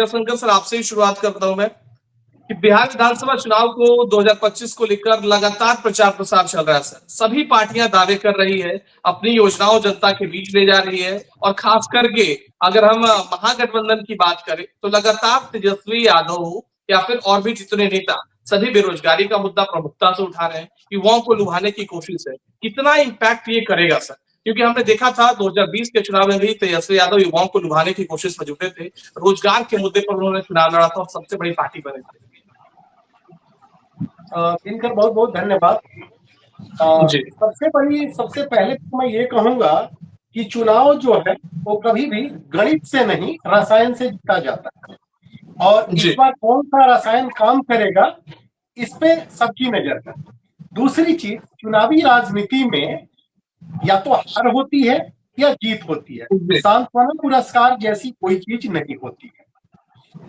Shankar sir, आपसे ही शुरुआत करता हूं मैं कि बिहार विधानसभा चुनाव को 2025 को लेकर लगातार प्रचार प्रसार चल रहा है सर। सभी पार्टियां दावे कर रही है, अपनी योजनाओं जनता के बीच ले जा रही है। और खास करके अगर हम महागठबंधन की बात करें तो लगातार तेजस्वी यादव हो या फिर और भी जितने नेता सभी बेरोजगारी का मुद्दा प्रमुखता से उठा रहे हैं, युवाओं को लुभाने की कोशिश है। कितना इम्पैक्ट ये करेगा सर? क्योंकि हमने देखा था 2020 के चुनाव में भी तेजस्वी यादव युवाओं को लुभाने की कोशिश में जुटे थे। रोजगार के मुद्दे पर उन्होंने चुनाव लड़ा था और सबसे बड़ी पार्टी बने थे। दिनकर, बहुत बहुत धन्यवाद। सबसे पहले तो मैं ये कहूंगा कि चुनाव जो है वो कभी भी गणित से नहीं, रसायन से जीता जाता है। और इस बार कौन सा रसायन काम करेगा, इस पे सबकी नजर है। दूसरी चीज, चुनावी राजनीति में या तो हार होती है या जीत होती है। सांत्वना पुरस्कार जैसी कोई चीज नहीं होती है।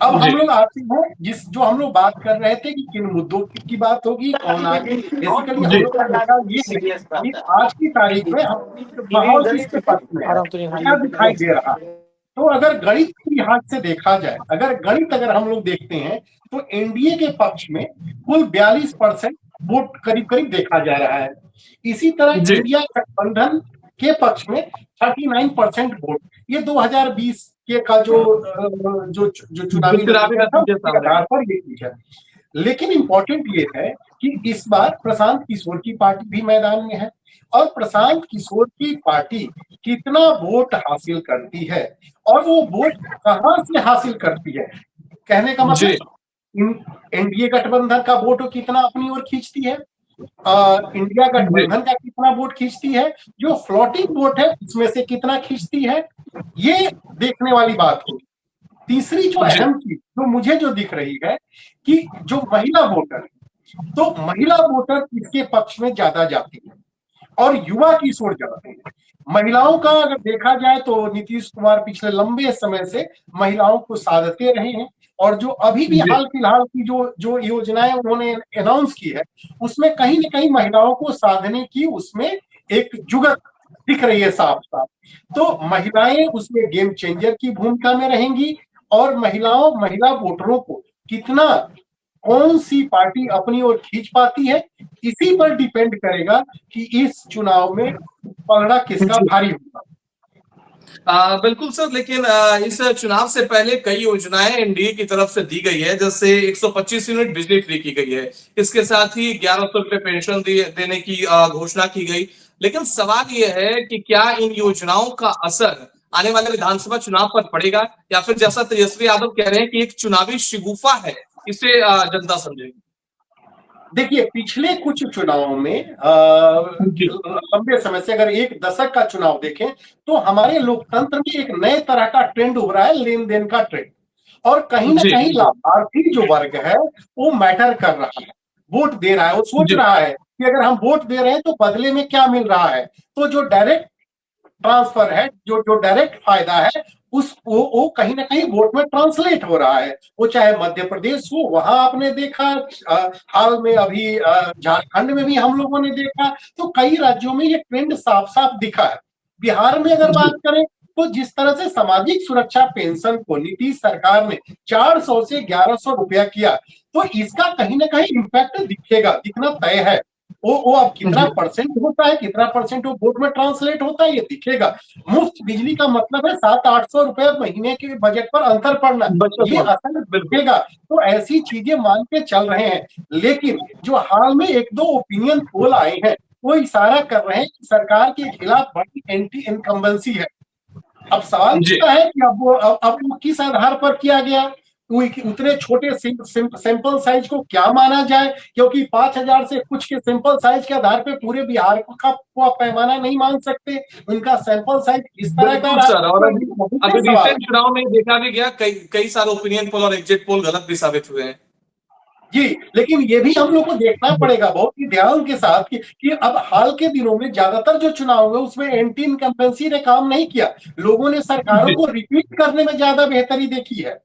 अब हम लोग आते हैं जो हम लोग बात कर रहे थे कि किन मुद्दों की बात होगी, कौन आगे। बेसिकली हम लोग का देखा ये है कि आज की तारीख में माहौल किसके पक्ष में है, क्या दिखाई दे रहा है। तो अगर गणित के लिहाज से देखा जाए, अगर हम लोग देखते हैं तो एनडीए के पक्ष में कुल 42% वोट करीब करीब देखा जा रहा है। इसी तरह इंडिया गठबंधन के पक्ष में 39% वोट, ये 2020 के का जो चुनावी आधार पर ये चीज है। लेकिन इंपॉर्टेंट ये है कि इस बार प्रशांत किशोर की पार्टी भी मैदान में है और प्रशांत किशोर की पार्टी कितना वोट हासिल करती है और वो वोट कहां से हासिल करती है, कहने का मतलब एनडीए गठबंधन का वोट कितना अपनी ओर खींचती है, इंडिया गठबंधन का कितना वोट खींचती है, जो फ्लोटिंग वोट है उसमें से कितना खींचती है, ये देखने वाली बात होगी। तीसरी जो अहम चीज जो मुझे जो दिख रही है कि जो महिला वोटर, तो महिला वोटर किसके पक्ष में ज्यादा जाती है और युवा किस ओर जाते हैं। महिलाओं का अगर देखा जाए तो नीतीश कुमार पिछले लंबे समय से महिलाओं को साधते रहे हैं और जो अभी भी हाल फिलहाल की जो योजनाएं उन्होंने अनाउंस की है उसमें कहीं न कहीं महिलाओं को साधने की उसमें एक जुगत दिख रही है साफ साफ। तो महिलाएं उसमें गेम चेंजर की भूमिका में रहेंगी और महिला वोटरों को कितना कौन सी पार्टी अपनी ओर खींच पाती है, इसी पर डिपेंड करेगा कि इस चुनाव में पलड़ा किसका भारी होगा। बिल्कुल सर, लेकिन इस चुनाव से पहले कई योजनाएं एनडीए की तरफ से दी गई है, जैसे 125 यूनिट बिजली फ्री की गई है। इसके साथ ही 1100 रुपए पेंशन देने की घोषणा की गई। लेकिन सवाल यह है कि क्या इन योजनाओं का असर आने वाले विधानसभा चुनाव पर पड़ेगा या फिर जैसा तेजस्वी यादव कह रहे हैं कि एक चुनावी शिगुफा है, इसे जनता समझेगी। देखिए, पिछले कुछ चुनावों में लंबे समय से अगर एक दशक का चुनाव देखें तो हमारे लोकतंत्र में एक नए तरह का ट्रेंड हो रहा है, लेन देन का ट्रेंड। और कहीं ना कहीं लाभार्थी जो वर्ग है वो मैटर कर रहा है, वोट दे रहा है, वो सोच रहा है कि अगर हम वोट दे रहे हैं तो बदले में क्या मिल रहा है। तो जो डायरेक्ट ट्रांसफर है, जो डायरेक्ट फायदा है वो कहीं ना कहीं वोट में ट्रांसलेट हो रहा है। वो चाहे मध्य प्रदेश हो, वहां आपने देखा, हाल में अभी झारखंड में भी हम लोगों ने देखा, तो कई राज्यों में ये ट्रेंड साफ साफ दिखा है। बिहार में अगर बात करें तो जिस तरह से सामाजिक सुरक्षा पेंशन को नीतीश सरकार ने 400 से 1100 रुपया किया, तो इसका कहीं ना कहीं इम्पैक्ट दिखेगा, दिखना तय है। वो अब कितना परसेंट होता है, कितना परसेंट वो वोट में ट्रांसलेट होता है, ये दिखेगा। मुफ्त बिजली का मतलब है 700-800 रुपए महीने के बजट पर अंतर पड़ना, ये असर दिखेगा। तो ऐसी चीजें मान के चल रहे हैं। लेकिन जो हाल में एक दो ओपिनियन पोल आए हैं वो इशारा कर रहे हैं कि सरकार के खिलाफ बड़ी एंटी इनकम्बेंसी है। अब सवाल इसका है कि अब वो किस आधार पर किया गया, उतने छोटे सैंपल साइज को क्या माना जाए, क्योंकि 5000 से कुछ के सैंपल साइज के आधार पे पूरे बिहार का पैमाना नहीं मान सकते। उनका सैंपल साइज इस तरह का अभी रिसेंट चुनाव में देखा भी गया, कई सारे ओपिनियन पोल और एग्जिट पोल गलत भी साबित हुए हैं। जी, लेकिन ये भी हम लोग को देखना पड़ेगा बहुत ही ध्यान के साथ कि अब हाल के दिनों में ज्यादातर जो चुनाव हुए उसमें एंटी इनकम्बेंसी ने काम नहीं किया। लोगों ने सरकारों को रिपीट करने में ज्यादा बेहतरी देखी है।